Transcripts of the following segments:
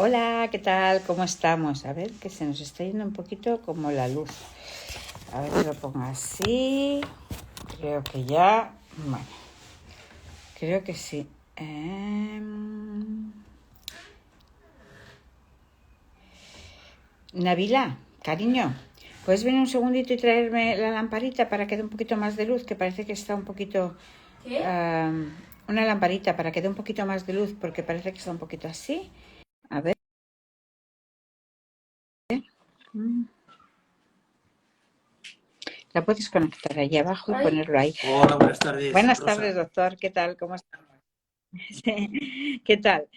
Hola, ¿qué tal? ¿Cómo estamos? A ver, que se nos está yendo un poquito como la luz. A ver, lo pongo así. Creo que ya. Bueno, creo que sí. Nabila, cariño, ¿puedes venir un segundito y traerme la lamparita para que dé un poquito más de luz? Que parece que está un poquito... ¿Qué? una lamparita para que dé un poquito más de luz, porque parece que está un poquito así. A ver. La puedes conectar ahí abajo y Ay, ponerlo ahí. Hola, buenas tardes, Buenas tardes, Rosa. doctor. ¿Qué tal? ¿Cómo está? ¿Qué tal?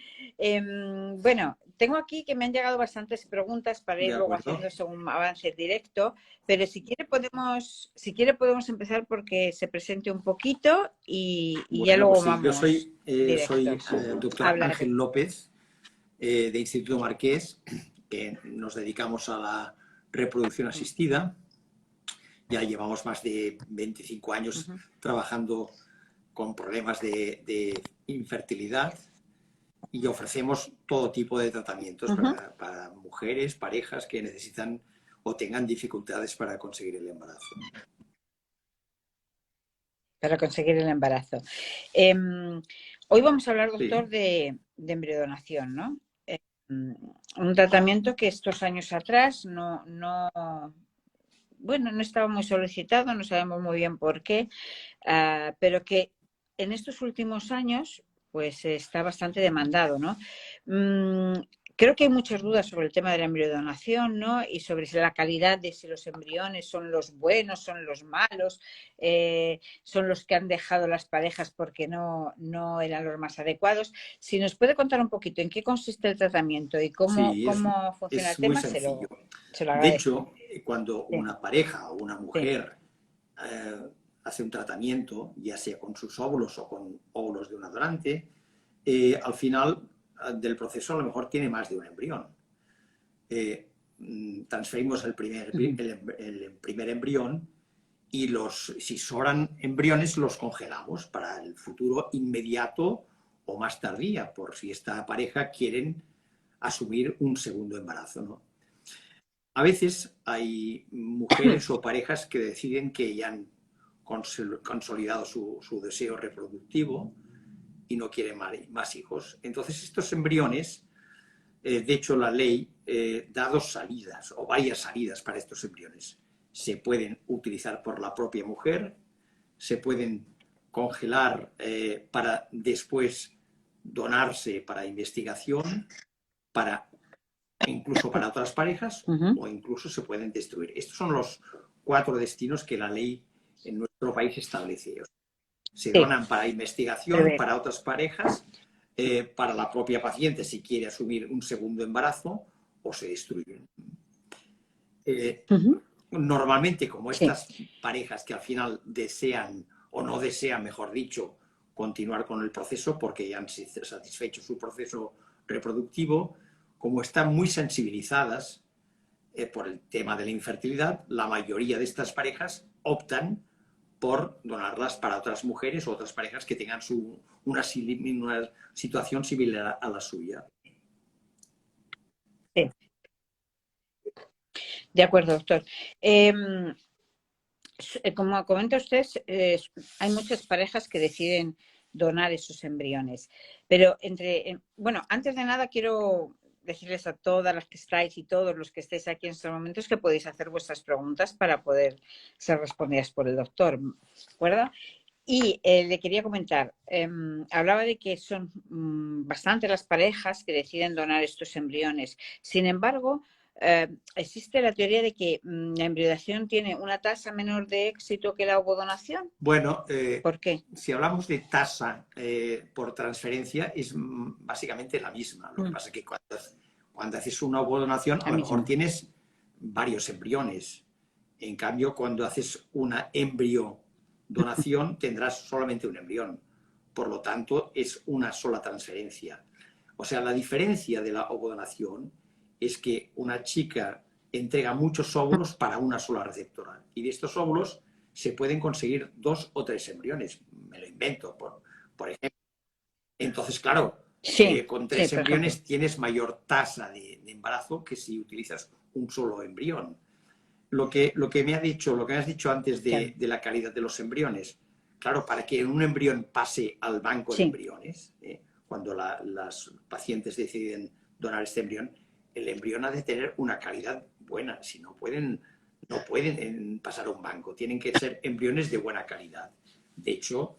Bueno, tengo aquí que me han llegado bastantes preguntas para De ir luego acuerdo. haciendo según avance el directo, pero si quiere podemos empezar porque se presente un poquito y ya Bueno, luego pues sí, yo vamos soy directos. el doctor Habla. Ángel López, de Instituto Marqués, que nos dedicamos a la reproducción asistida. Ya llevamos más de 25 años Ujú. trabajando con problemas de infertilidad y ofrecemos todo tipo de tratamientos Ujú. para mujeres, parejas que necesitan o tengan dificultades para conseguir el embarazo. Para conseguir el embarazo. Em, Hoy vamos a hablar, doctor, Sí, de embriodonación, ¿no? Un tratamiento que estos años atrás bueno, no estaba muy solicitado, no sabemos muy bien por qué, pero que en estos últimos años pues está bastante demandado, ¿no? Mm, Creo que hay muchas dudas sobre el tema de la embriodonación, ¿no? Y sobre si la calidad de si los embriones son los buenos, son los malos, son los que han dejado las parejas porque no eran los más adecuados. Si nos puede contar un poquito en qué consiste el tratamiento y cómo, sí, cómo funciona es el muy tema, sencillo. se lo De agradezco. hecho, cuando Sí, una pareja o una sí. mujer hace un tratamiento, ya sea con sus óvulos o con óvulos de una donante, al final del proceso a lo mejor tiene más de un embrión. Eh, Transferimos Ujú. el primer embrión y si sobran embriones los congelamos para el futuro inmediato o más tardía, por si esta pareja quieren asumir un segundo embarazo, ¿no? A veces hay mujeres o parejas que deciden que ya han consolidado su deseo reproductivo y no quieren más hijos. Entonces estos embriones, de hecho la ley da dos salidas o varias salidas para estos embriones. Se pueden utilizar por la propia mujer, se pueden congelar para después donarse para investigación, para incluso para otras parejas, Ujú. o incluso se pueden destruir. Estos son los cuatro destinos que la ley en nuestro país establece. Se Sí, donan para investigación, prever. para otras parejas, para la propia paciente si quiere asumir un segundo embarazo, o se destruyen. Eh, Ujú. Normalmente, como Sí, estas parejas que al final desean o no desean, mejor dicho, continuar con el proceso porque ya han satisfecho su proceso reproductivo, como están muy sensibilizadas por el tema de la infertilidad, la mayoría de estas parejas optan por donarlas para otras mujeres o otras parejas que tengan una situación similar a la suya. sí. De acuerdo, doctor. Em, Como comenta usted, hay muchas parejas que deciden donar esos embriones. Pero bueno, antes de nada quiero decirles a todas las que estáis y todos los que estéis aquí en estos momentos que podéis hacer vuestras preguntas para poder ser respondidas por el doctor, ¿de acuerdo? Y le quería comentar, hablaba de que son bastantes las parejas que deciden donar estos embriones. Sin embargo, existe la teoría de que la embridación tiene una tasa menor de éxito que la ovodonación. Bueno, ¿Por qué? si hablamos de tasa por transferencia, es básicamente la misma. Lo que Mm, pasa es que cuando haces una donación, a la lo mejor misma. tienes varios embriones. En cambio, cuando haces una embrión donación, tendrás solamente un embrión. Por lo tanto, es una sola transferencia. O sea, la diferencia de la ovodonación es que una chica entrega muchos óvulos para una sola receptora. Y de estos óvulos se pueden conseguir 2 o 3 embriones. Me lo invento, por ejemplo. Entonces, claro, Sí, Con sí, 3 por ejemplo. embriones tienes mayor tasa de embarazo que si utilizas un solo embrión. Lo que me has dicho antes Claro. de la calidad de los embriones, claro, para que un embrión pase al banco de Sí, embriones, cuando las pacientes deciden donar este embrión, el embrión ha de tener una calidad buena, si no pueden pasar a un banco, tienen que ser embriones de buena calidad. De hecho,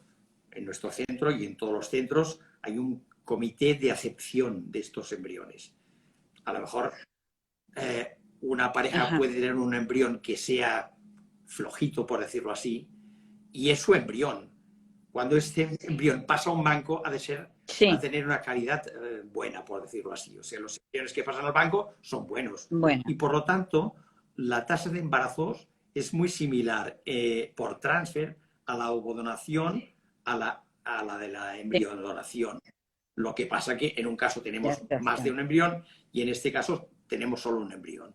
en nuestro centro y en todos los centros hay un comité de acepción de estos embriones. A lo mejor una pareja ajá. puede tener un embrión que sea flojito, por decirlo así, y es su embrión. Cuando este embrión pasa a un banco, ha de Sí, tener una calidad buena, por decirlo así. O sea, los embriones que pasan al banco son buenos. bueno, Y por lo tanto, la tasa de embarazos es muy similar por transfer a la ovodonación a la de la sí, embriodonación. Lo que pasa que en un caso ya tenemos está, más de está. un embrión y en este caso tenemos solo un embrión.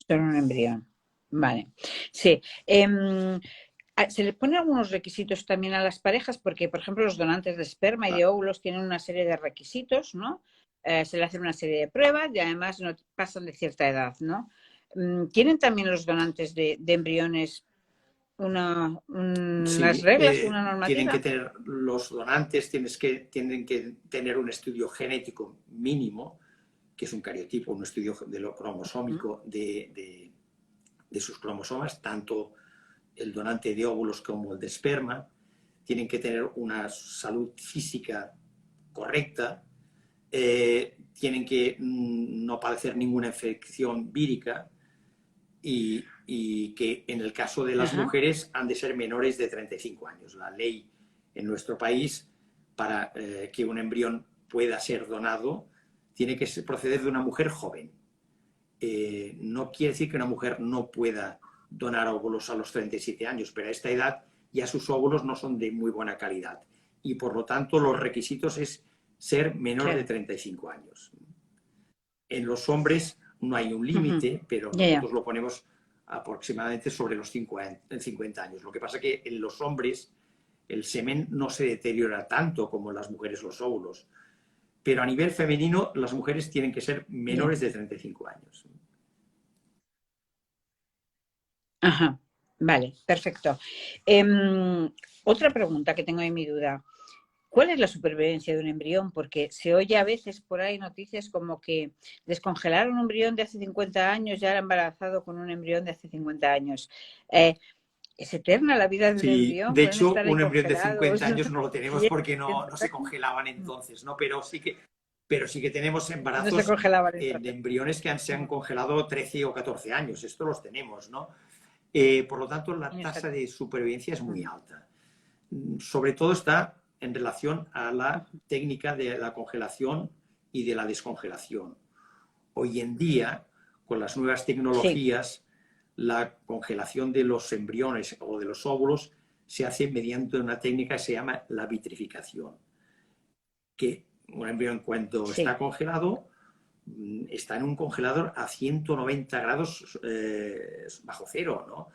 Son un embrión. Vale. Sí. Se le ponen algunos requisitos también a las parejas, porque, por ejemplo, los donantes de esperma y de óvulos tienen una serie de requisitos, ¿no? Se le hacen una serie de pruebas y además no pasan de cierta edad, ¿no? ¿Tienen también los donantes de embriones unas Sí, reglas, una tienen que normativa? tener los donantes, tienen que tener un estudio genético mínimo, que es un cariotipo, un estudio de lo ¿Mm? cromosómico de sus cromosomas, tanto el donante de óvulos como el de esperma. Tienen que tener una salud física correcta, tienen que no padecer ninguna infección vírica y que en el caso de las Ajá. mujeres han de ser menores de 35 años. La ley en nuestro país para que un embrión pueda ser donado tiene que proceder de una mujer joven. No quiere decir que una mujer no pueda donar óvulos a los 37 años, pero a esta edad ya sus óvulos no son de muy buena calidad y por lo tanto los requisitos es ser menor de Claro. 35 años. En los hombres no hay un Ujú. límite, pero Ya, ya. nosotros lo ponemos aproximadamente sobre los 50 años. Lo que pasa es que en los hombres el semen no se deteriora tanto como en las mujeres los óvulos, pero a nivel femenino las mujeres tienen que ser Ya. menores de 35 años. Ajá. Vale, perfecto. Em, Otra pregunta que tengo en mi duda. ¿Cuál es la supervivencia de un embrión? Porque se oye a veces por ahí noticias como que descongelaron un embrión de hace 50 años y ahora embarazado con un embrión de hace 50 años. Eh, ¿Es eterna la vida de un Sí, embrión? de ¿Pueden hecho, estar ahí un embrión de congelados? 50 años no lo tenemos Sí, porque no se congelaban entonces, ¿no? Pero sí que tenemos no se embarazos congelaban en entonces. embriones que se han congelado 13 o 14 años. Esto los tenemos, ¿no? Por lo tanto, la tasa de supervivencia es muy alta. Sobre todo está en relación a la técnica de la congelación y de la descongelación. Hoy en día, con las nuevas Sí, tecnologías, la congelación de los embriones o de los óvulos se hace mediante una técnica que se llama la vitrificación, que un embrión cuando está sí, congelado está en un congelador a 190 grados bajo cero, ¿no?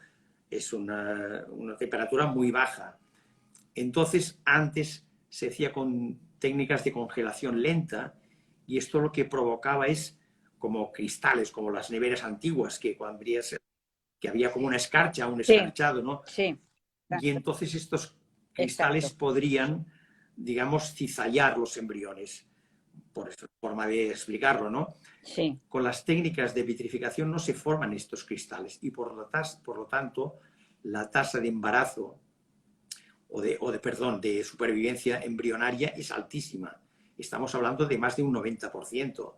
Es una temperatura muy baja. Entonces, antes se hacía con técnicas de congelación lenta y esto lo que provocaba es como cristales, como las neveras antiguas, que había como una escarcha, un sí, escarchado, ¿no? sí, Y entonces estos cristales exacto. podrían, digamos, cizallar los embriones, por esta forma de explicarlo, ¿no? Sí, Con las técnicas de vitrificación no se forman estos cristales y por lo tanto la tasa de embarazo de supervivencia embrionaria es altísima. Estamos hablando de más de un 90%.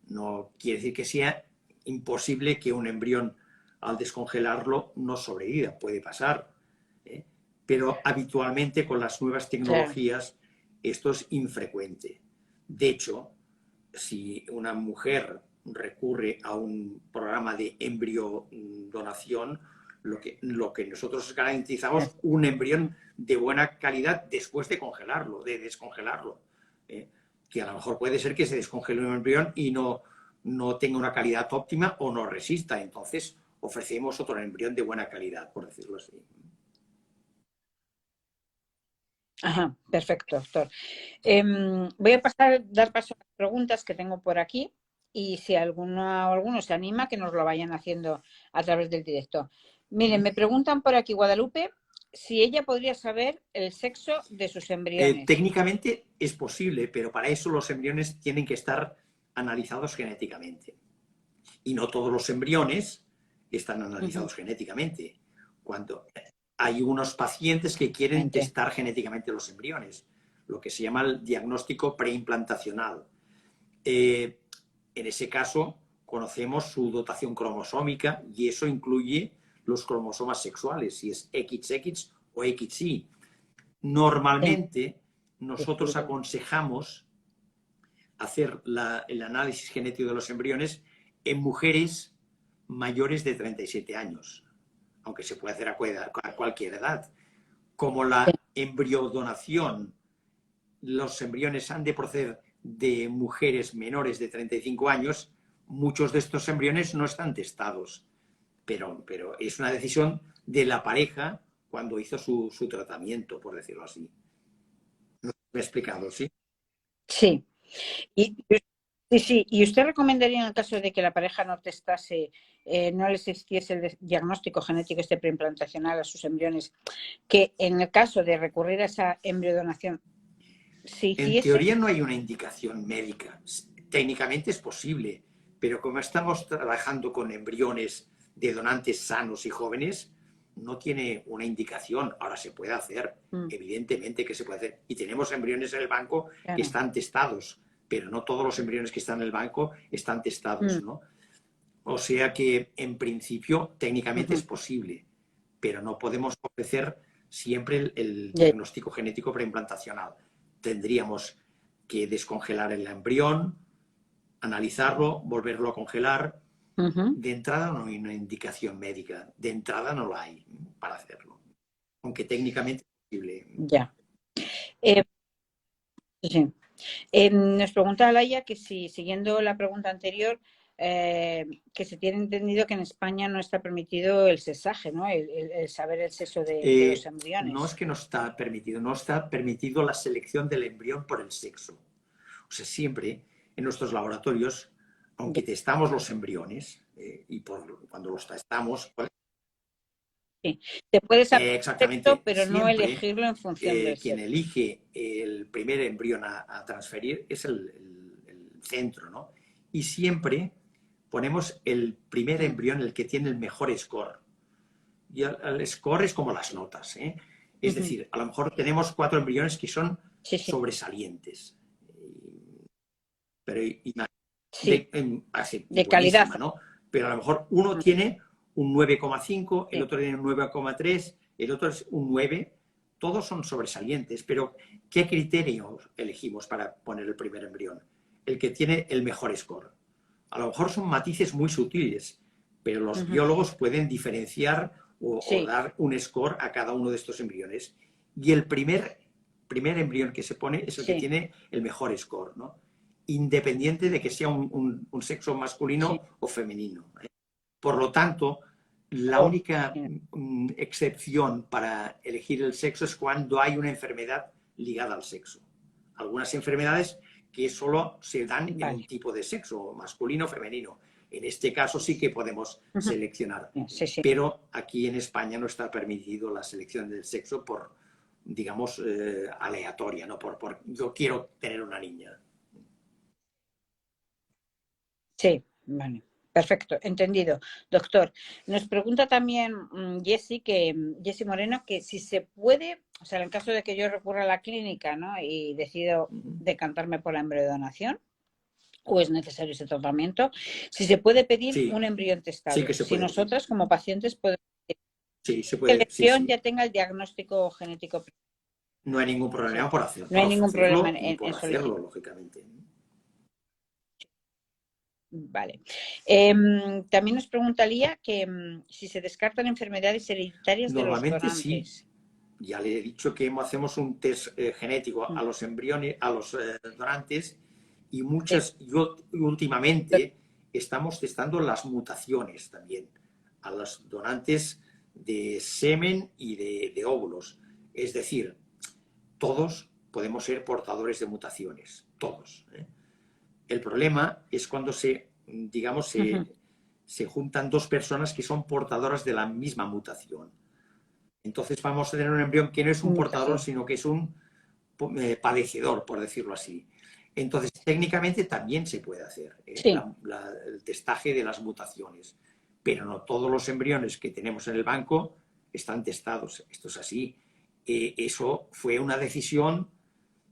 No quiere decir que sea imposible que un embrión al descongelarlo no sobreviva, puede pasar. ¿eh? Pero habitualmente con las nuevas claro. tecnologías esto es infrecuente. De hecho, si una mujer recurre a un programa de embriodonación, lo que nosotros garantizamos un embrión de buena calidad después de congelarlo, de descongelarlo. ¿eh? Que a lo mejor puede ser que se descongele un embrión y no tenga una calidad óptima o no resista. Entonces ofrecemos otro embrión de buena calidad, por decirlo así. Ajá, perfecto, doctor. Voy a dar paso a las preguntas que tengo por aquí y si alguno se anima, que nos lo vayan haciendo a través del directo. Miren, me preguntan por aquí, Guadalupe, si ella podría saber el sexo de sus embriones. Técnicamente es posible, pero para eso los embriones tienen que estar analizados genéticamente. Y no todos los embriones están analizados genéticamente. Cuando hay unos pacientes que quieren testar genéticamente los embriones, lo que se llama el diagnóstico preimplantacional. En ese caso, conocemos su dotación cromosómica y eso incluye los cromosomas sexuales, si es XX o XY. Normalmente, nosotros aconsejamos hacer el análisis genético de los embriones en mujeres mayores de 37 años, aunque se puede hacer a cualquier edad. Como la embriodonación, los embriones han de proceder de mujeres menores de 35 años, muchos de estos embriones no están testados, pero es una decisión de la pareja cuando hizo su tratamiento, por decirlo así. ¿Me he explicado, sí? Sí. ¿Y usted recomendaría en el caso de que la pareja no testase, no les hiciese el diagnóstico genético preimplantacional a sus embriones, que en el caso de recurrir a esa embriodonación se hiciese? En teoría no hay una indicación médica. Técnicamente es posible, pero como estamos trabajando con embriones de donantes sanos y jóvenes, no tiene una indicación. Ahora se puede hacer, evidentemente que se puede hacer. Y tenemos embriones en el banco que están testados, pero no todos los embriones que están en el banco están testados, ¿no? O sea que, en principio, técnicamente es posible, pero no podemos ofrecer siempre el diagnóstico genético preimplantacional. Tendríamos que descongelar el embrión, analizarlo, volverlo a congelar. De entrada no hay una indicación médica, de entrada no la hay para hacerlo, aunque técnicamente es posible. Ya. Sí. Nos pregunta Alaya que si, siguiendo la pregunta anterior, que se tiene entendido que en España no está permitido el sexaje, ¿no? El saber el sexo de los embriones. No es que no está permitido la selección del embrión por el sexo. O sea, siempre en nuestros laboratorios, aunque testamos los embriones, cuando los testamos... Sí, te puedes saber exactamente, sexo, pero no elegirlo en función del quien sexo. elige el primer embrión a transferir es el centro, ¿no? Y siempre ponemos el primer embrión, el que tiene el mejor score. Y el score es como las notas, ¿eh? Es decir, a lo mejor tenemos 4 embriones que son sobresalientes. Pero de calidad, ¿no? Pero a lo mejor uno tiene un 9,5, el otro tiene un 9,3, el otro es un 9. Todos son sobresalientes, pero ¿qué criterios elegimos para poner el primer embrión? El que tiene el mejor score. A lo mejor son matices muy sutiles, pero los biólogos pueden diferenciar o dar un score a cada uno de estos embriones. Y el primer embrión que se pone es el que tiene el mejor score, ¿no? Independiente de que sea un sexo masculino o femenino. Por lo tanto, la única excepción para elegir el sexo es cuando hay una enfermedad ligada al sexo. Algunas enfermedades que solo se dan en un tipo de sexo, masculino o femenino. En este caso sí que podemos seleccionar. Pero aquí en España no está permitido la selección del sexo por, digamos, aleatoria, ¿no? Por yo quiero tener una niña. Sí, vale. Perfecto, entendido. Doctor, nos pregunta también Jessy Moreno, que si se puede, o sea, en el caso de que yo recurra a la clínica, ¿no? Y decido decantarme por la embriodonación, o es necesario ese tratamiento, si se puede pedir un embrión testado. Sí que se puede. Si nosotras como pacientes podemos pedir que el embrión ya tenga el diagnóstico genético. No hay ningún problema por hacerlo. No hay ningún problema en hacerlo, lógicamente. Vale. También nos pregunta Lía que si se descartan enfermedades hereditarias de los donantes. Sí. Ya le he dicho que hacemos un test genético a los embriones, a los donantes, y últimamente estamos testando las mutaciones también a los donantes de semen y de óvulos. Es decir, todos podemos ser portadores de mutaciones, todos. El problema es cuando se juntan dos personas que son portadoras de la misma mutación. Entonces vamos a tener un embrión que no es un portador, sino que es un padecedor, por decirlo así. Entonces, técnicamente también se puede hacer el testaje de las mutaciones, pero no todos los embriones que tenemos en el banco están testados. Esto es así. Eso fue una decisión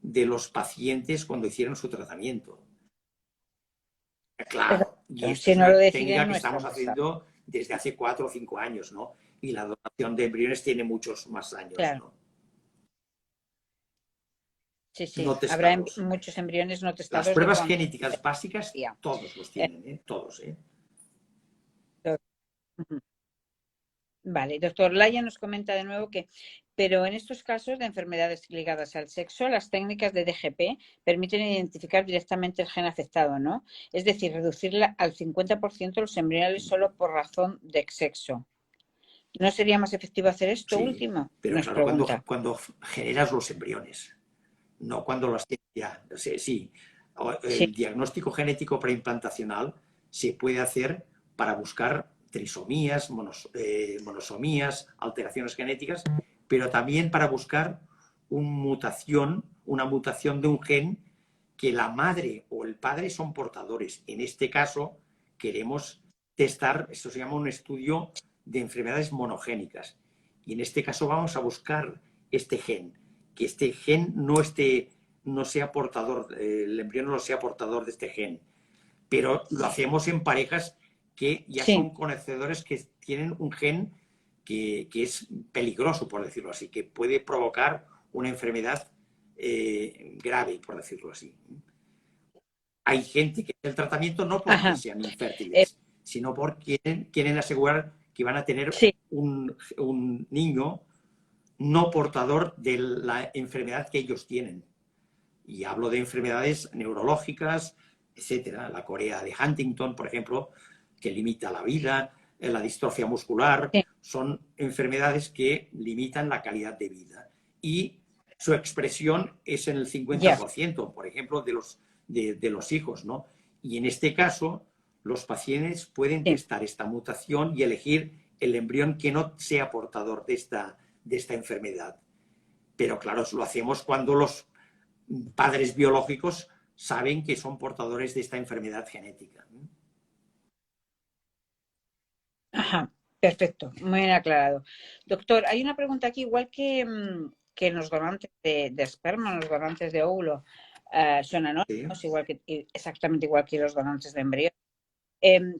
de los pacientes cuando hicieron su tratamiento. Claro, y esto es una técnica que estamos haciendo desde hace 4 o 5 años, ¿no? Y la donación de embriones tiene muchos más años, ¿no? Sí, sí. No Habrá muchos embriones no testados. Las pruebas genéticas básicas, todos los tienen, todos, Vale, doctor Laya nos comenta de nuevo que, pero en estos casos de enfermedades ligadas al sexo, las técnicas de DGP permiten identificar directamente el gen afectado, ¿no? Es decir, reducirla al 50% los embriones solo por razón de sexo. ¿No sería más efectivo hacer esto último? Pero claro, cuando generas los embriones, no cuando los tienes ya. El diagnóstico genético preimplantacional se puede hacer para buscar trisomías, monosomías, alteraciones genéticas, pero también para buscar una mutación de un gen que la madre o el padre son portadores. En este caso, queremos testar, esto se llama un estudio de enfermedades monogénicas. Y en este caso vamos a buscar este gen, que este gen no sea portador, el embrión no sea portador de este gen. Pero lo hacemos en parejas que ya son conocedores, que tienen un gen que es peligroso, por decirlo así, que puede provocar una enfermedad grave, por decirlo así. Hay gente que hace el tratamiento no porque sean infértiles, sino porque quieren asegurar que van a tener un niño no portador de la enfermedad que ellos tienen. Y hablo de enfermedades neurológicas, etcétera. La corea de Huntington, por ejemplo, que limita la vida, la distrofia muscular, son enfermedades que limitan la calidad de vida. Y su expresión es en el 50%, por ejemplo, de los hijos, ¿no? Y en este caso, los pacientes pueden testar esta mutación y elegir el embrión que no sea portador de esta enfermedad. Pero claro, lo hacemos cuando los padres biológicos saben que son portadores de esta enfermedad genética. Ajá, perfecto, muy bien aclarado. Doctor, hay una pregunta aquí, igual que en los donantes de esperma, los donantes de óvulo son anónimos, exactamente igual que los donantes de embrión.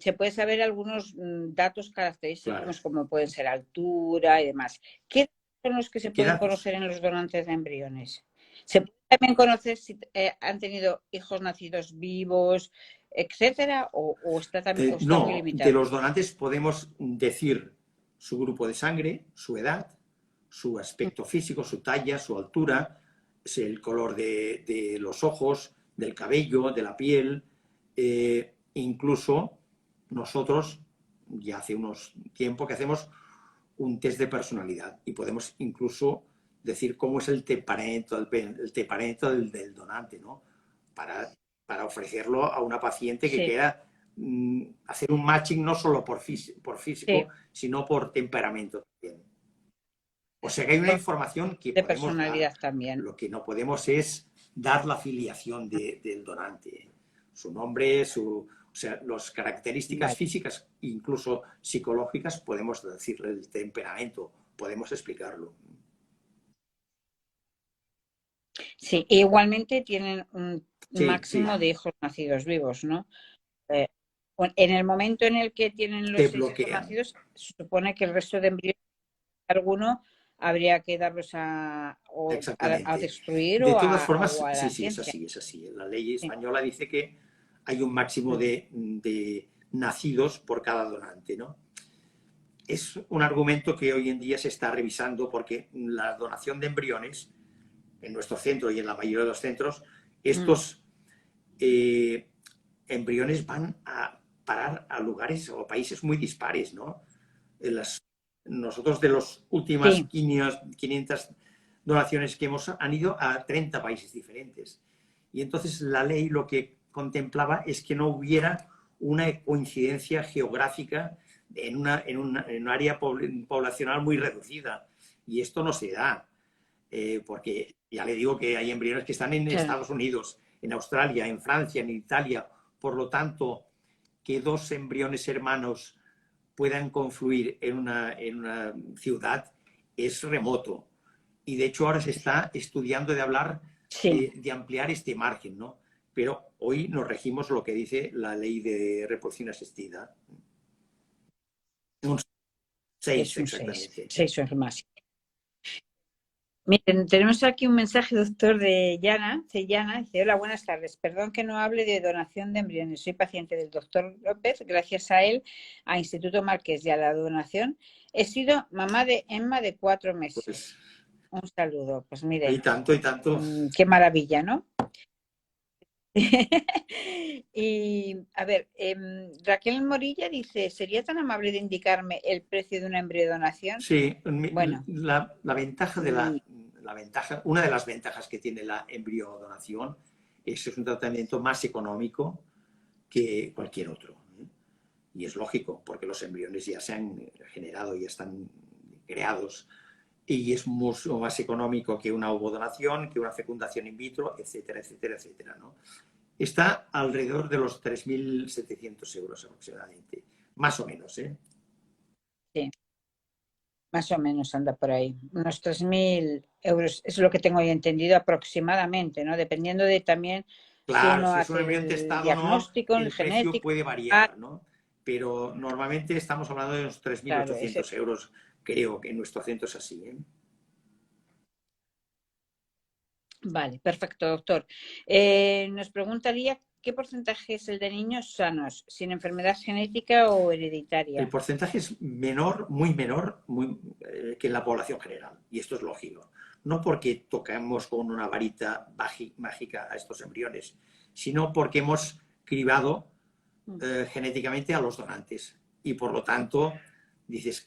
Se puede saber algunos datos característicos como pueden ser altura y demás. ¿Qué son los que se pueden conocer en los donantes de embriones? ¿Se puede también conocer si han tenido hijos nacidos vivos, etcétera, o está también está muy limitado? De los donantes podemos decir su grupo de sangre, su edad, su aspecto físico, su talla, su altura, el color de los ojos, del cabello, de la piel. Incluso nosotros, ya hace unos tiempo que hacemos un test de personalidad y podemos incluso decir cómo es el temperamento del donante, ¿no? Para ofrecerlo a una paciente que quiera hacer un matching no solo por físico, sino por temperamento también. O sea que hay una información que de podemos personalidad dar. También. Lo que no podemos es dar la filiación del donante. Su nombre, las características físicas, incluso psicológicas, podemos decirle el temperamento, podemos explicarlo. Sí, igualmente tienen un máximo de hijos nacidos vivos, ¿no? En el momento en el que tienen los hijos nacidos, se supone que el resto de embriones, alguno habría que darlos a destruir de o todas formas, o a la sí, es así. La ley española dice que hay un máximo de nacidos por cada donante, ¿no? Es un argumento que hoy en día se está revisando porque la donación de embriones, en nuestro centro y en la mayoría de los centros, estos embriones van a parar a lugares o países muy dispares, ¿no? Nosotros de los últimos 500 donaciones que han ido a 30 países diferentes. Y entonces la ley lo que contemplaba es que no hubiera una coincidencia geográfica en un área poblacional muy reducida. Y esto no se da, porque ya le digo que hay embriones que están en Estados Unidos, en Australia, en Francia, en Italia. Por lo tanto, que dos embriones hermanos puedan confluir en una ciudad es remoto. Y de hecho ahora se está estudiando de hablar de ampliar este margen, ¿no? Pero hoy nos regimos lo que dice la ley de reproducción asistida. Un 6, exactamente. 6 o más. Miren, tenemos aquí un mensaje, doctor, de Yana. Dice, hola, buenas tardes. Perdón que no hable de donación de embriones. Soy paciente del doctor López. Gracias a él, a Instituto Marqués y a la donación, he sido mamá de Emma de 4 meses. Pues, un saludo. Pues mire. Y tanto, y tanto. Qué maravilla, ¿no? Y, a ver, Raquel Morilla dice, ¿sería tan amable de indicarme el precio de una embriodonación? Sí, bueno, la ventaja de una de las ventajas que tiene la embriodonación es que es un tratamiento más económico que cualquier otro. Y es lógico, porque los embriones ya se han generado, ya están creados, y es mucho más económico que una ovodonación, que una fecundación in vitro, etcétera, etcétera, etcétera, ¿no? Está alrededor de los 3.700 euros aproximadamente, más o menos, ¿eh? Sí, más o menos anda por ahí. Unos 3.000 euros es lo que tengo yo entendido aproximadamente, ¿no? Dependiendo de también claro, si uno si es un hace embrión el testado diagnóstico, o no, el el precio genético. puede variar, ¿no? Pero normalmente estamos hablando de unos 3.800 euros, creo que en nuestro centro es así, ¿eh? Vale, perfecto, doctor. Nos preguntaría qué porcentaje es el de niños sanos, sin enfermedad genética o hereditaria. El porcentaje es menor, muy menor, que en la población general. Y esto es lógico. No porque tocamos con una varita mágica a estos embriones, sino porque hemos cribado genéticamente a los donantes. Y por lo tanto, dices,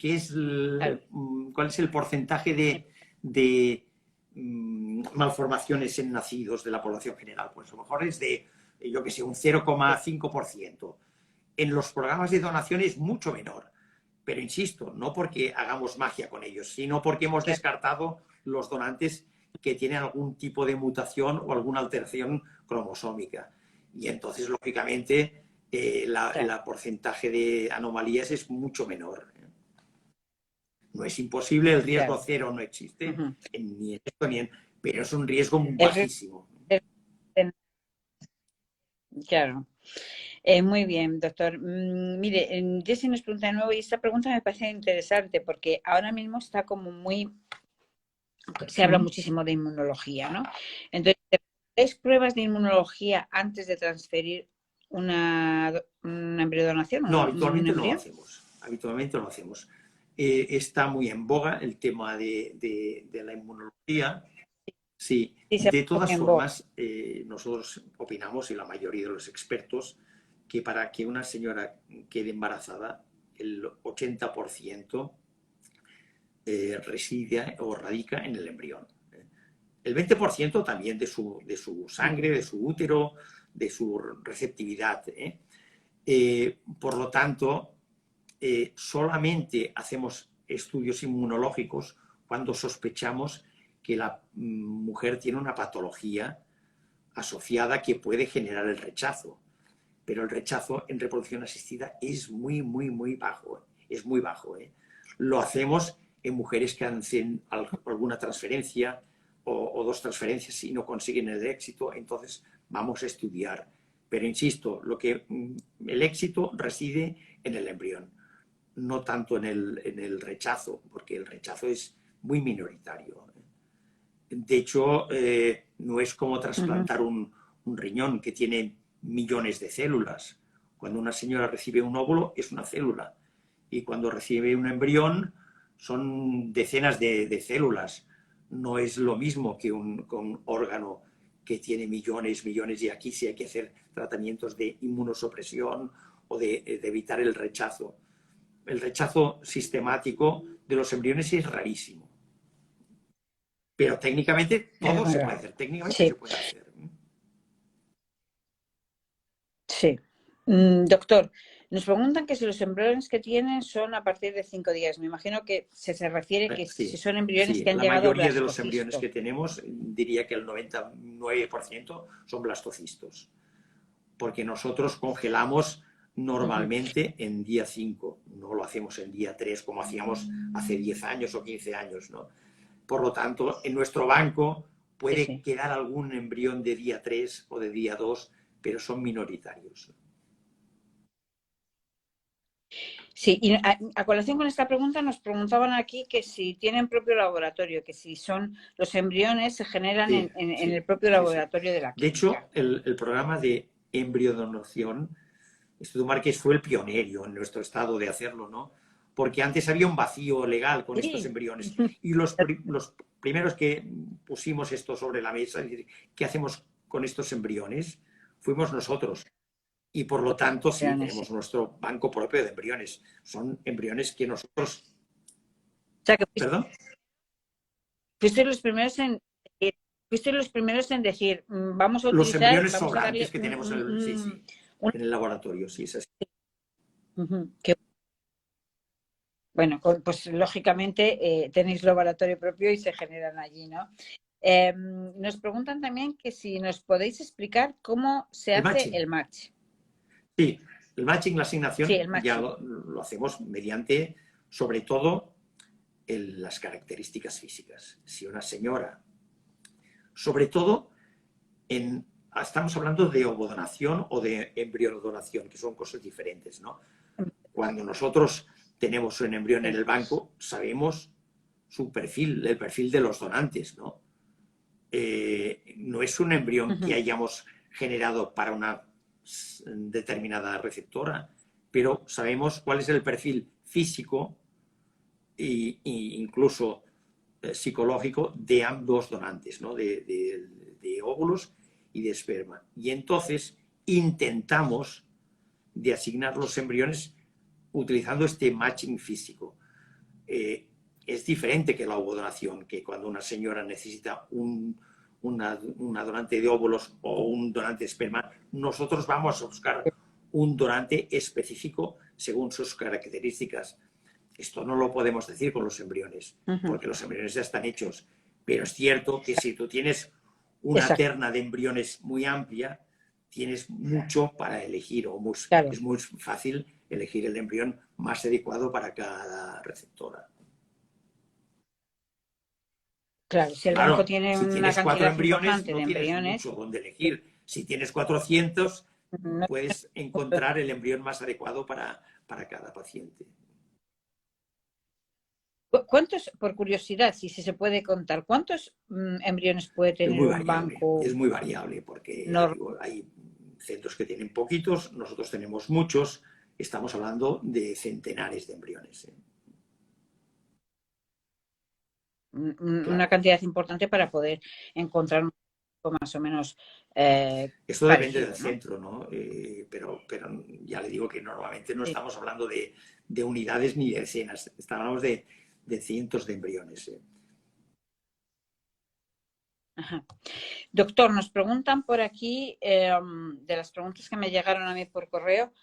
¿cuál es el porcentaje de malformaciones en nacidos de la población general? Pues a lo mejor es de, yo que sé, un 0,5%. En los programas de donación es mucho menor. Pero insisto, no porque hagamos magia con ellos, sino porque hemos descartado los donantes que tienen algún tipo de mutación o alguna alteración cromosómica. Y entonces, lógicamente, el porcentaje de anomalías es mucho menor. No es imposible, el riesgo cero no existe, ni en esto ni en... Pero es un riesgo bajísimo. Claro. Muy bien, doctor. Mire, Jessy nos pregunta de nuevo y esta pregunta me parece interesante porque ahora mismo está como se habla muchísimo de inmunología, ¿no? Entonces, ¿hacéis pruebas de inmunología antes de transferir una embriodonación? No, habitualmente no lo hacemos. Habitualmente no lo hacemos. Está muy en boga el tema de la inmunología. Sí, de todas formas, nosotros opinamos, y la mayoría de los expertos, que para que una señora quede embarazada, el 80% reside o radica en el embrión. El 20% también de su sangre, de su útero, de su receptividad. Por lo tanto, solamente hacemos estudios inmunológicos cuando sospechamos que la mujer tiene una patología asociada que puede generar el rechazo. Pero el rechazo en reproducción asistida es muy, muy, muy bajo. Es muy bajo. Lo hacemos en mujeres que hacen alguna transferencia o dos transferencias y no consiguen el éxito, entonces vamos a estudiar. Pero insisto, el éxito reside en el embrión, no tanto en el rechazo, porque el rechazo es muy minoritario. De hecho, no es como trasplantar un riñón que tiene millones de células. Cuando una señora recibe un óvulo es una célula y cuando recibe un embrión son decenas de células. No es lo mismo que un órgano que tiene millones, millones, y aquí sí hay que hacer tratamientos de inmunosupresión o de evitar el rechazo. El rechazo sistemático de los embriones es rarísimo. Pero técnicamente Es todo muy se puede raro. hacer, técnicamente Sí, se puede hacer. sí. Doctor, nos preguntan que si los embriones que tienen son a partir de 5 días. Me imagino que se refiere que si Sí, son embriones sí, que han la llegado a mayoría de los embriones blastocisto. que tenemos, diría que el 99% son blastocistos, porque nosotros congelamos Ujú. normalmente en día 5, no lo hacemos en día 3 como hacíamos hace 10 años o 15 años, ¿no? Por lo tanto, en nuestro banco Sí, puede sí. quedar algún embrión de día 3 o de día 2, pero son minoritarios. Sí, y a colación con esta pregunta nos preguntaban aquí que si tienen propio laboratorio, que si son los embriones se generan Sí, en el sí, propio sí, sí. laboratorio de la De clínica. hecho, el programa de embriodonación, Estudio Márquez fue el pionero en nuestro estado de hacerlo, ¿no? Porque antes había un vacío legal con estos Sí. embriones y los primeros que pusimos esto sobre la mesa, es decir, ¿qué hacemos con estos embriones? Fuimos nosotros. Y por lo tanto, sí, Embriones, sí. tenemos nuestro banco propio de embriones. Son embriones que nosotros... O sea que ¿Perdón? fuisteis los primeros en decir, fuisteis los primeros en decir, vamos a Los utilizar, embriones vamos a darle sobrantes que tenemos sí, sí, en el laboratorio, sí, es así. que bueno, pues lógicamente tenéis laboratorio propio y se generan allí, ¿no? Nos preguntan también que si nos podéis explicar cómo se El hace matching. el match. Sí, el matching, la Sí, asignación, el ya matching. lo hacemos mediante, sobre todo, las características físicas. Si una señora, sobre todo, estamos hablando de ovodonación o de embriodonación, que son cosas diferentes, ¿no? Cuando nosotros tenemos un embrión en Sí. el banco, sabemos su perfil, el perfil de los donantes, ¿no? No es un embrión que hayamos generado para una determinada receptora, pero sabemos cuál es el perfil físico e incluso psicológico de ambos donantes, ¿no? De óvulos y de esperma. Y entonces intentamos de asignar los embriones utilizando este matching físico. Es diferente que la ovodonación, que cuando una señora necesita una donante de óvulos o un donante de esperma, nosotros vamos a buscar un donante específico según sus características. Esto no lo podemos decir con los embriones, porque los embriones ya están hechos. Pero es cierto que si tú tienes una Exacto, terna de embriones muy amplia, tienes mucho para elegir, claro. es muy fácil elegir el embrión más adecuado para cada receptora. Claro, si el banco Claro, tiene si una tienes 4 cantidad embriones, importante no de tienes embriones, mucho donde elegir. Si tienes 400, no- puedes encontrar el embrión más adecuado para cada paciente. ¿cuántos, por curiosidad, si se puede contar, cuántos embriones puede tener un Es banco muy variable, porque ya normal? digo, hay centros que tienen poquitos, nosotros tenemos muchos, estamos hablando de centenares de embriones. Una Claro. cantidad importante para poder encontrar un banco más o menos Esto depende del parecido, ¿no? centro, ¿no? Pero ya le digo que normalmente no Sí. estamos hablando de unidades ni de decenas, estamos de cientos de embriones. Ajá. Doctor, nos preguntan por aquí, de las preguntas que me llegaron a mí por correo,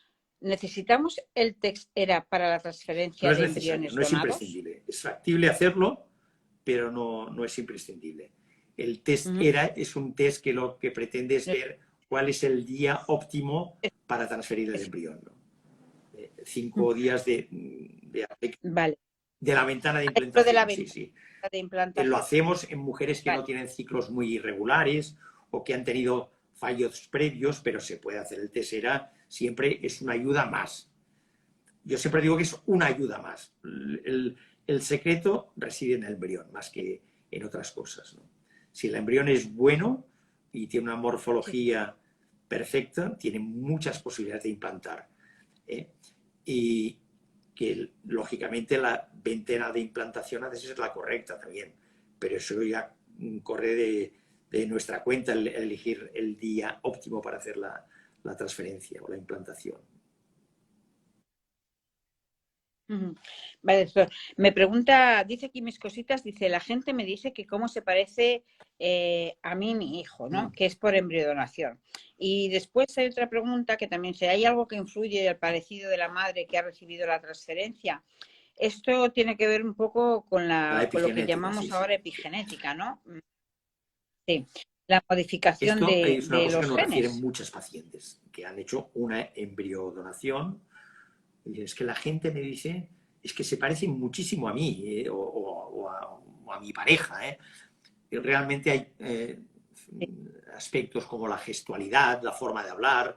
¿necesitamos el TEX-ERA para la No transferencia es de necesario, embriones no es donados? imprescindible. Es factible hacerlo, pero no es imprescindible. El test Ujú. ERA es un test que lo que pretende es ver cuál es el día óptimo para transferir el embrión, ¿no? 5 días Vale. de la ventana de Dentro de la implantación, sí, ventana sí. de Lo implantación. hacemos en mujeres que no Vale. tienen ciclos muy irregulares o que han tenido fallos previos, pero se puede hacer el test ERA, siempre es una ayuda más. Yo siempre digo que es una ayuda más. El secreto reside en el embrión, más que en otras cosas, ¿no? Si el embrión es bueno y tiene una Sí, morfología perfecta, tiene muchas posibilidades de implantar, ¿eh? Y que, lógicamente, la ventana de implantación a veces es la correcta también, pero eso ya corre de nuestra cuenta, el elegir el día óptimo para hacer la transferencia o la implantación. Ujú. Vale, doctor. Me pregunta, dice aquí mis cositas, dice, la gente me dice que cómo se parece a mí mi hijo, ¿no? Mm. Que es por embriodonación. Y después hay otra pregunta que también dice, ¿hay algo que influye el parecido de la madre que ha recibido la transferencia? Esto tiene que ver un poco con La con lo que epigenética, sí, llamamos sí. ahora epigenética, ¿no? Sí, la modificación Esto es una de cosa que los nos refieren genes. muchas pacientes que han hecho una embriodonación. Y es que la gente me dice, es que se parece muchísimo a mí o a mi pareja. Y realmente hay aspectos como la gestualidad, la forma de hablar,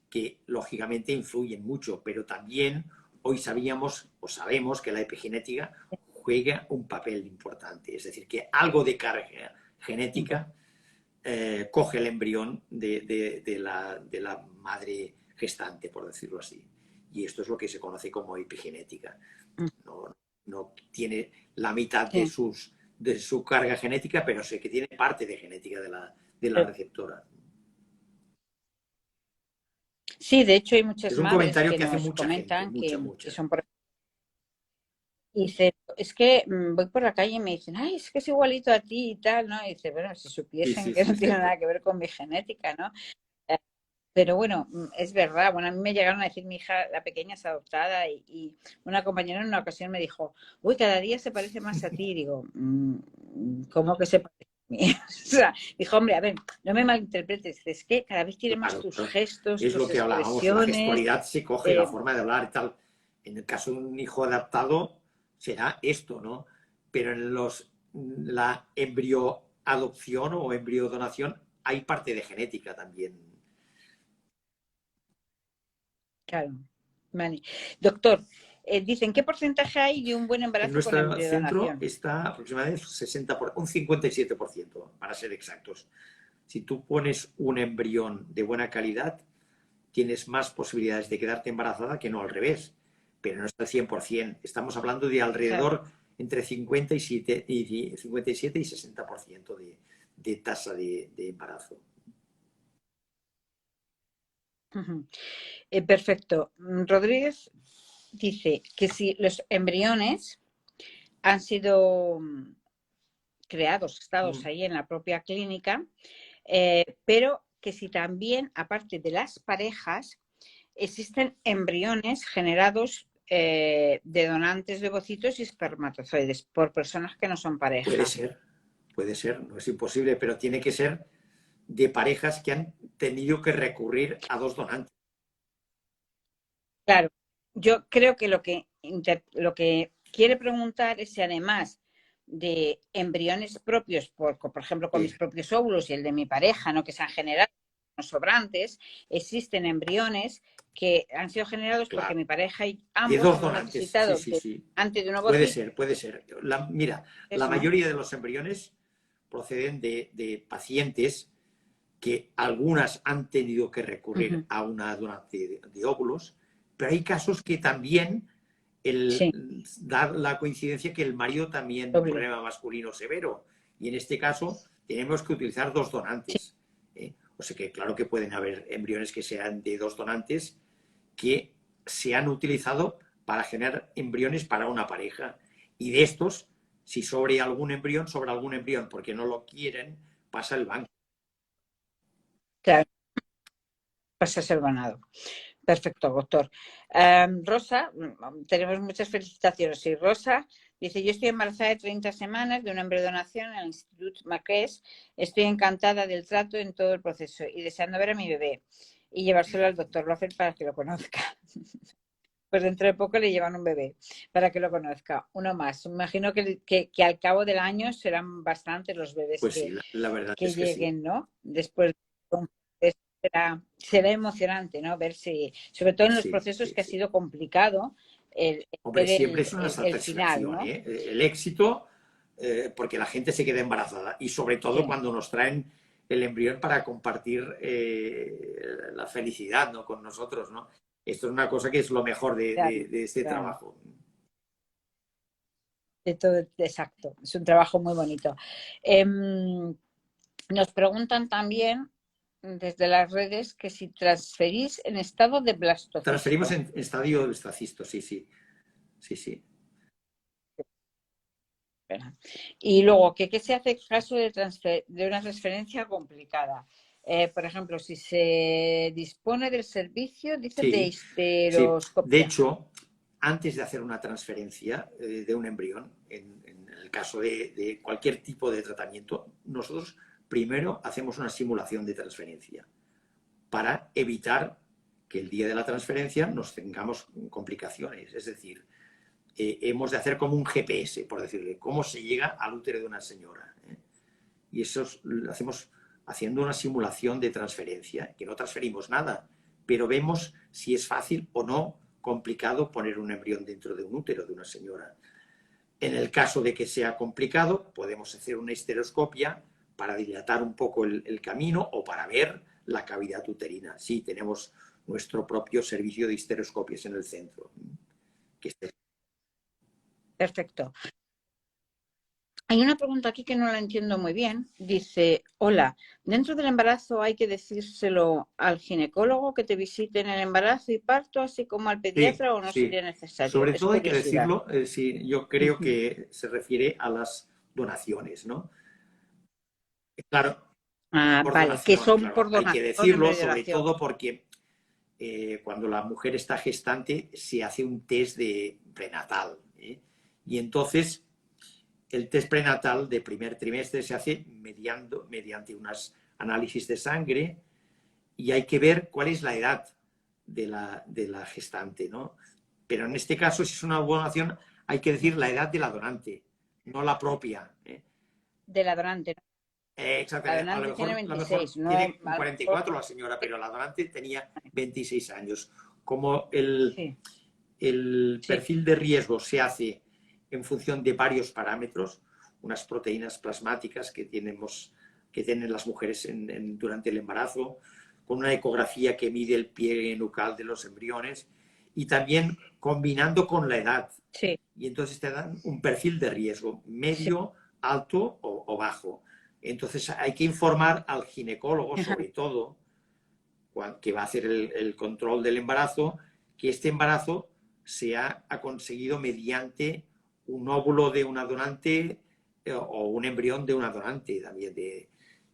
que lógicamente influyen mucho, pero también hoy sabíamos o sabemos que la epigenética juega un papel importante. Es decir, que algo de carga genética coge el embrión de la madre gestante, por decirlo así. Y esto es lo que se conoce como epigenética. No, no tiene la mitad Sí. de su carga genética, pero sé que tiene parte de genética de la receptora. Sí, de hecho hay Es muchas un madres comentario que que hace nos mucha gente, comentan mucha, que mucha. son por... Y dice, es que voy por la calle y me dicen, ay, es que es igualito a ti y tal, ¿no? Y dice, bueno, si Sí, supiesen sí, que sí, no sí. tiene nada que ver con mi genética, ¿no? Eh, Pero bueno, es verdad. Bueno, a mí me llegaron a decir, mi hija, la pequeña es adoptada y una compañera en una ocasión me dijo, uy, cada día se parece más a ti. Y digo, ¿cómo que se parece a mí? O sea, dijo, hombre, a ver, no me malinterpretes, es que cada vez tiene más Claro, tus claro. gestos, Es lo tus que hablábamos, la expresiones. gestualidad se coge, la eh, forma de hablar y tal. En el caso de un hijo adaptado será esto, ¿no? Pero en la embrioadopción o embriodonación hay parte de genética también. Claro. Vale. Doctor, dicen, ¿qué porcentaje hay de un buen En embarazo con nuestro centro embriodonación? está aproximadamente un 57%, para ser exactos. Si tú pones un embrión de buena calidad, tienes más posibilidades de quedarte embarazada que no al revés, pero no es al 100%. Estamos hablando de Claro. alrededor entre 57 y 60% de tasa de embarazo. Ujú. Perfecto. Rodríguez dice que si los embriones han sido creados, estados Mm. ahí en la propia clínica, pero que si también, aparte de las parejas, existen embriones generados de donantes de ovocitos y espermatozoides por personas que no son pareja. Puede ser, no es imposible, pero tiene que ser de parejas que han tenido que recurrir a dos donantes. Claro, yo creo que lo que quiere preguntar es si además de embriones propios, por ejemplo, con mis Sí, propios óvulos y el de mi pareja, ¿no? Que se han generado los sobrantes, existen embriones que han sido generados porque claro. mi pareja y De ambos dos hemos donantes, sí, necesitado sí, sí. antes de un Puede ovocito, ser, puede ser. Mira, la ¿no? mayoría de los embriones proceden de pacientes que algunas han tenido que recurrir Ujú. a una donante de óvulos, pero hay casos que también Sí, da la coincidencia que el marido también un doble. problema masculino severo y en este caso tenemos que utilizar dos Sí, donantes. O sea que claro que pueden haber embriones que sean de dos donantes que se han utilizado para generar embriones para una pareja. Y de estos, si sobre algún embrión, porque no lo quieren, pasa el banco. claro, pasa a ser ganado. Perfecto, doctor. Rosa, tenemos muchas felicitaciones. Y Rosa dice, yo estoy embarazada de 30 semanas de una embriodonación en el Institut Marquès. Estoy encantada del trato en todo el proceso y deseando ver a mi bebé y llevárselo al doctor Lofer para que lo conozca. Pues dentro de poco le llevan un bebé para que lo conozca. Uno más. Imagino que al cabo del año serán bastantes los bebés Pues sí, la verdad que es que sí. lleguen, ¿no? Después será emocionante, ¿no? Ver si, sobre todo en los Sí, procesos sí, que ha sí. sido complicado, Hombre, ver siempre es una el final, satisfacción, ¿no? ¿eh? El éxito, porque la gente se queda embarazada y sobre todo Sí, cuando nos traen el embrión para compartir la felicidad, ¿no? Con nosotros, ¿no? Esto es una cosa que es lo mejor claro, de este claro. trabajo. De todo, exacto. Es un trabajo muy bonito. Nos preguntan también desde las redes que si transferís en estado de Transferimos blastocisto. en estadio del estacisto, sí, sí. sí, sí. Y luego, ¿qué se hace en caso de una transferencia complicada? Por ejemplo, si se dispone del servicio, dice de Sí, sí. De histeroscopia. hecho, antes de hacer una transferencia de un embrión, en el caso de cualquier tipo de tratamiento, nosotros primero hacemos una simulación de transferencia para evitar que el día de la transferencia nos tengamos complicaciones. Es decir, hemos de hacer como un GPS, por decirle, cómo se llega al útero de una señora. Y eso lo hacemos haciendo una simulación de transferencia, que no transferimos nada, pero vemos si es fácil o no complicado poner un embrión dentro de un útero de una señora. En el caso de que sea complicado, podemos hacer una histeroscopia para dilatar un poco el camino o para ver la cavidad uterina. Sí, tenemos nuestro propio servicio de histeroscopias en el centro. Perfecto. Hay una pregunta aquí que no la entiendo muy bien. Dice, hola, ¿dentro del embarazo hay que decírselo al ginecólogo que te visite en el embarazo y parto, así como al Sí, pediatra, o no sí. sería necesario? Sobre Es todo hay que curiosidad. decirlo, sí, yo creo que se refiere a las donaciones, ¿no? Claro, Ah, por vale, que donación, son claro. por Hay que donación en decirlo, vez de sobre donación. todo porque cuando la mujer está gestante se hace un test de prenatal. Y entonces el test prenatal de primer trimestre se hace mediante unos análisis de sangre y hay que ver cuál es la edad de la gestante, ¿no? Pero en este caso, si es una donación, hay que decir la edad de la donante, no la propia. De la donante. La Exactamente. donante tiene A lo mejor 26, no, tiene a lo 44 mejor, la señora, pero la donante tenía 26 años. Como sí, el sí. perfil de riesgo se hace en función de varios parámetros, unas proteínas plasmáticas que tienen las mujeres durante el embarazo, con una ecografía que mide el pliegue nucal de los embriones y también combinando con la edad. Sí, Y entonces te dan un perfil de riesgo sí. medio, alto o bajo. Entonces hay que informar al ginecólogo, sobre todo, que va a hacer el control del embarazo, que este embarazo se ha conseguido mediante un óvulo de una donante o un embrión de una donante también.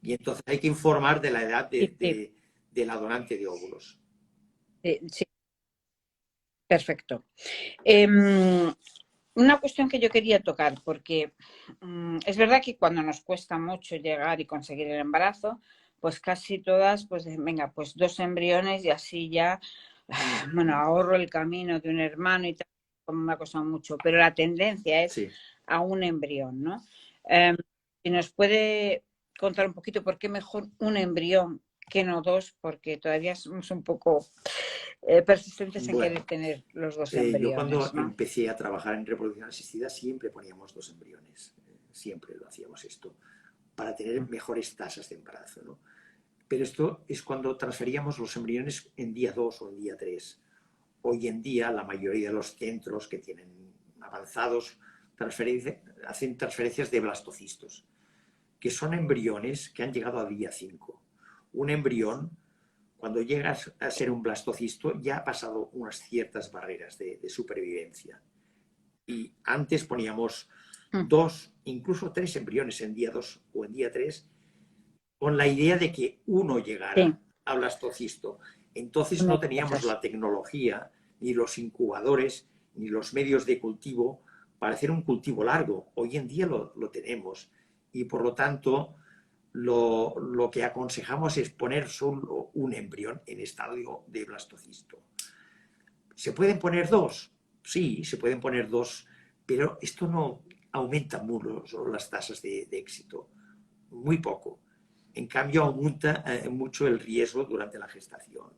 Y entonces hay que informar de la edad Sí, sí, de la donante de óvulos. sí, sí, perfecto. Una cuestión que yo quería tocar, porque es verdad que cuando nos cuesta mucho llegar y conseguir el embarazo, pues casi todas, pues venga, pues 2 embriones y así ya, bueno, ahorro el camino de un hermano y tal, como me ha costado mucho, pero la tendencia es Sí. a un embrión, ¿no? Eh, y nos puede contar un poquito por qué mejor un embrión que no dos, porque todavía somos un poco persistentes en querer Bueno, tener los dos yo embriones, cuando ¿no? empecé a trabajar en reproducción asistida siempre poníamos 2 embriones. Siempre lo hacíamos esto, para tener mejores tasas de embarazo, ¿no? Pero esto es cuando transferíamos los embriones en día 2 o en día 3. Hoy en día la mayoría de los centros que tienen avanzados hacen transferencias de blastocistos, que son embriones que han llegado a día 5. Un embrión, cuando llega a ser un blastocisto, ya ha pasado unas ciertas barreras de supervivencia. Y antes poníamos 2, incluso 3 embriones en día 2 o en día 3, con la idea de que uno Sí, llegara a blastocisto. Entonces una no teníamos cosa. la tecnología, ni los incubadores, ni los medios de cultivo para hacer un cultivo largo. Hoy en día lo tenemos y por lo tanto lo que aconsejamos es poner solo un embrión en estado de blastocisto. ¿Se pueden poner 2? Sí, se pueden poner 2, pero esto no aumenta mucho las tasas de éxito, muy poco. En cambio, aumenta mucho el riesgo durante la gestación.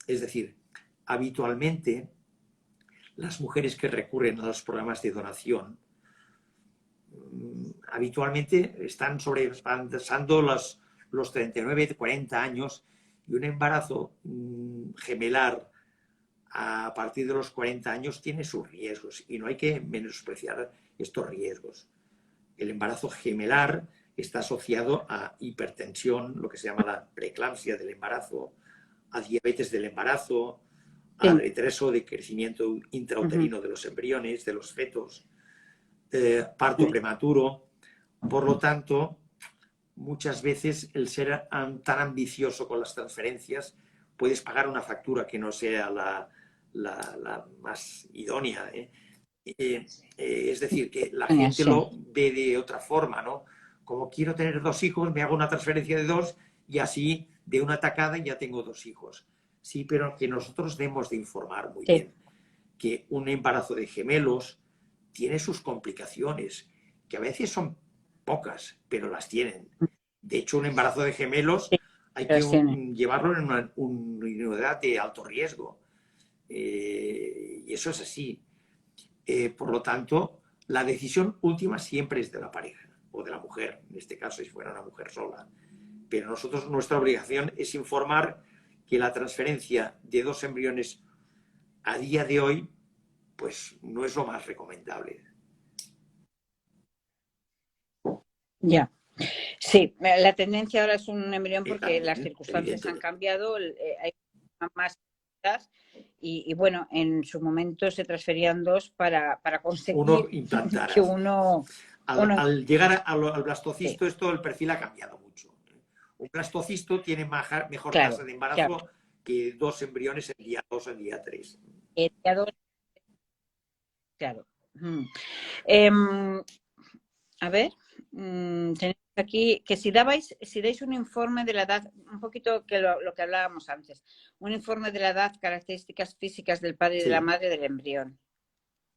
Es decir, habitualmente las mujeres que recurren a los programas de donación habitualmente están sobrepasando los 39, 40 años y un embarazo gemelar a partir de los 40 años tiene sus riesgos y no hay que menospreciar estos riesgos. El embarazo gemelar está asociado a hipertensión, lo que se llama la preeclampsia del embarazo, a diabetes del embarazo, al retraso de crecimiento intrauterino de los embriones, de los fetos, parto prematuro. Por lo tanto, muchas veces el ser tan ambicioso con las transferencias, puedes pagar una factura que no sea la más idónea. Es decir, que la gente lo ve de otra forma, ¿no? Como quiero tener 2 hijos, me hago una transferencia de 2 y así de una tacada ya tengo 2 hijos. Sí, pero que nosotros debemos de informar muy bien que un embarazo de gemelos tiene sus complicaciones, que a veces son pocas, pero las tienen. De hecho, un embarazo de gemelos hay que llevarlo en una unidad de alto riesgo. Y eso es así. Por lo tanto, la decisión última siempre es de la pareja o de la mujer, en este caso si fuera una mujer sola. Pero nosotros, nuestra obligación es informar que la transferencia de 2 embriones a día de hoy, pues no es lo más recomendable. Ya. Sí, la tendencia ahora es un embrión porque las circunstancias han cambiado, hay más y bueno, en su momento se transferían 2 para conseguir uno implantar. Que uno... Al llegar al blastocisto, esto el perfil ha cambiado mucho. Un blastocisto tiene mejor tasa de embarazo que 2 embriones el día 2 o el día 3. Claro. A ver, tenemos aquí que si dais un informe de la edad, un poquito que lo que hablábamos antes, un informe de la edad, características físicas del padre y de la madre del embrión.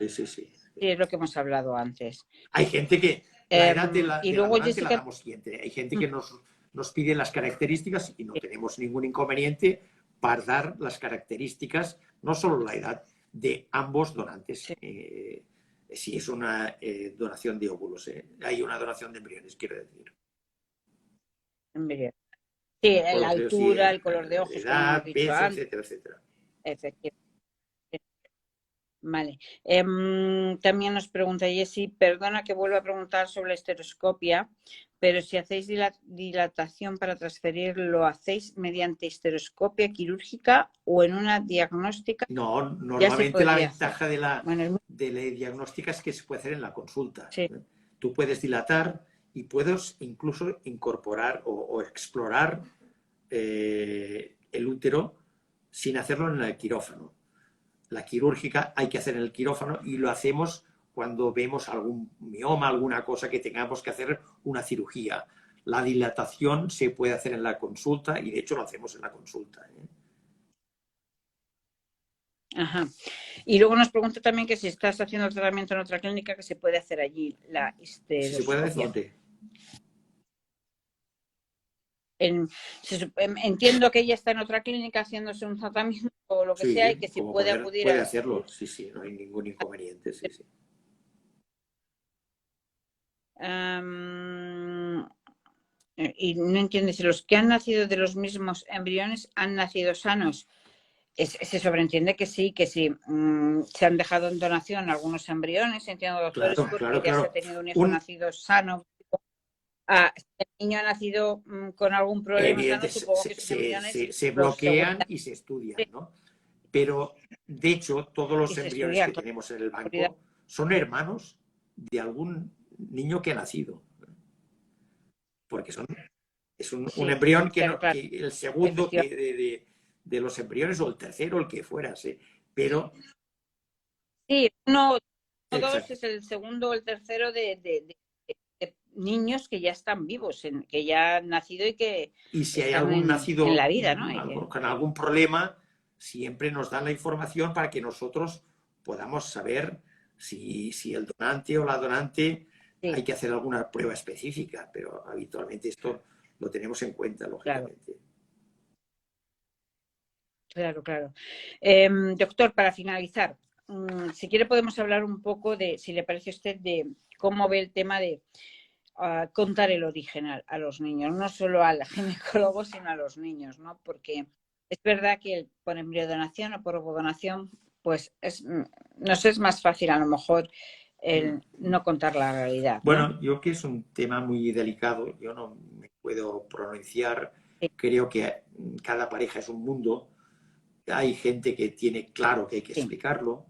Sí. Sí, es lo que hemos hablado antes. Hay gente que la edad de la donante la damos siempre. Hay gente que nos pide las características y no tenemos ningún inconveniente para dar las características, no solo la edad de ambos donantes. Si es una donación de óvulos, hay una donación de embriones, quiero decir. Sí, la altura, el color de ojos, edad, como hemos dicho peso, antes. etcétera. Efectivamente. Vale. También nos pregunta Jessie, perdona que vuelva a preguntar sobre la histeroscopia, pero si hacéis dilatación para transferir, ¿lo hacéis mediante histeroscopia quirúrgica o en una diagnóstica? No, normalmente la ventaja de la diagnóstica es que se puede hacer en la consulta. Sí. Tú puedes dilatar y puedes incluso incorporar o explorar el útero sin hacerlo en el quirófano. La quirúrgica hay que hacer en el quirófano y lo hacemos cuando vemos algún mioma, alguna cosa que tengamos que hacer una cirugía. La dilatación se puede hacer en la consulta y de hecho lo hacemos en la consulta. Ajá. Y luego nos pregunta también que si estás haciendo el tratamiento en otra clínica, que se puede hacer allí la histeroscopia. ¿Se puede hacer dónde? Entiendo que ella está en otra clínica haciéndose un tratamiento o lo que sea y que si puede acudir puede hacerlo, sí, no hay ningún inconveniente, sí. Y no entiende si los que han nacido de los mismos embriones han nacido sanos. Se sobreentiende que sí, se han dejado en donación algunos embriones, entiendo, doctores, porque ya se ha tenido un hijo nacido sano. Si el niño ha nacido con algún problema sano, supongo que sus embriones se bloquean y se estudian, ¿no? Pero, de hecho, todos los embriones que tenemos en el banco son hermanos de algún niño que ha nacido. Porque es un embrión que el segundo de los embriones o el tercero, el que fuera, pero... Sí, uno o dos es el segundo o el tercero de niños que ya están vivos, que ya han nacido y que si hay algún nacido en la vida, ¿no? Con algún problema, siempre nos dan la información para que nosotros podamos saber si el donante o la donante hay que hacer alguna prueba específica, pero habitualmente esto lo tenemos en cuenta, lógicamente. Claro. Doctor, para finalizar, si quiere podemos hablar un poco de, si le parece a usted, de cómo ve el tema de contar el origen a los niños, no solo al ginecólogo, sino a los niños, ¿no? Porque es verdad que por embriodonación o por ovodonación, pues nos es más fácil a lo mejor el no contar la realidad, ¿no? Bueno, yo creo que es un tema muy delicado, yo no me puedo pronunciar, creo que cada pareja es un mundo, hay gente que tiene claro que hay que Sí. explicarlo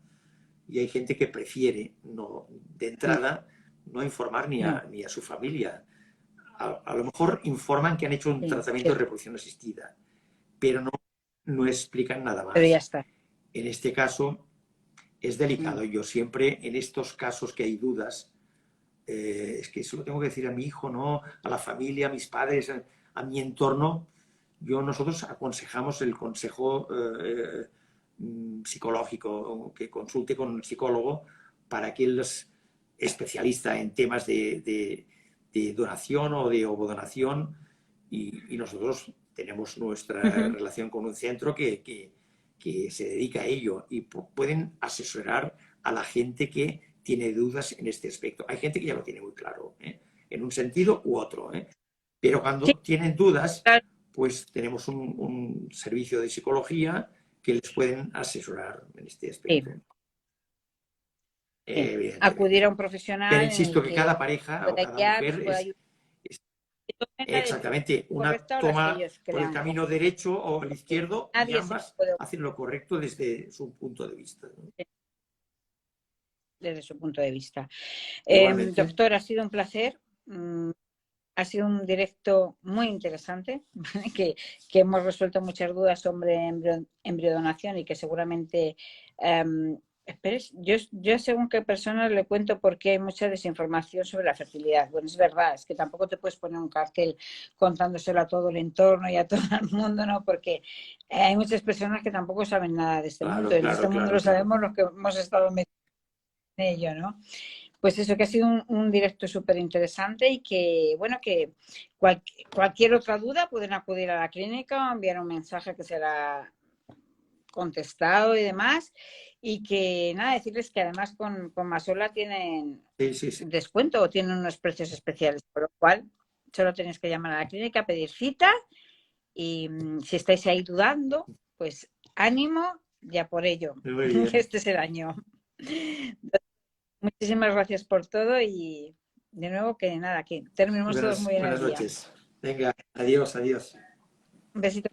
y hay gente que prefiere no, de entrada no informar No. ni a su familia. A lo mejor informan que han hecho un Sí, tratamiento de cierto. reproducción asistida, pero no explican nada Pero ya más. está. En este caso es delicado. Mm. Yo siempre, en estos casos que hay dudas, es que eso lo tengo que decir a mi hijo, no, a la familia, a mis padres, a mi entorno. Nosotros aconsejamos el consejo psicológico, que consulte con un psicólogo para que él es especialista en temas de donación o de ovodonación y nosotros tenemos nuestra Ujú. relación con un centro que se dedica a ello y pueden asesorar a la gente que tiene dudas en este aspecto. Hay gente que ya lo tiene muy claro, ¿eh? En un sentido u otro, ¿eh? Pero Sí, cuando tienen dudas, claro. pues tenemos un servicio de psicología que les pueden asesorar en este Sí, aspecto, sí. Acudir evidentemente. a un Pero profesional en insisto el que que cada pareja o pueda cada guiar, les mujer pueda ayudar, es que tomen la decisión exactamente una correcta o las que toma ellos por el crean camino correctas, derecho o el porque izquierdo y nadie se ambas puede hacen lo correcto desde su punto de vista, ¿no? oponer desde su punto de vista. Igualmente. Doctor, ha sido un placer. Ha sido un directo muy interesante, que hemos resuelto muchas dudas sobre embriodonación y que seguramente, yo según qué personas le cuento por qué hay mucha desinformación sobre la fertilidad. Bueno, es verdad, es que tampoco te puedes poner un cartel contándoselo a todo el entorno y a todo el mundo, ¿no? Porque hay muchas personas que tampoco saben nada de este mundo. Claro, En este claro, mundo claro, lo claro. sabemos los que hemos estado metidos en ello, ¿no? Pues eso, que ha sido un directo súper interesante y que, bueno, que cualquier otra duda pueden acudir a la clínica o enviar un mensaje que será contestado y demás. Y que, nada, decirles que además con Masola tienen Sí, sí, sí. descuento o tienen unos precios especiales, por lo cual solo tenéis que llamar a la clínica, pedir cita y si estáis ahí dudando, pues ánimo ya por ello. Muy bien. Este es el año. Muchísimas gracias por todo y de nuevo que nada, que terminemos todos muy bien el Buenas día. noches. Venga, adiós, adiós. Un besito.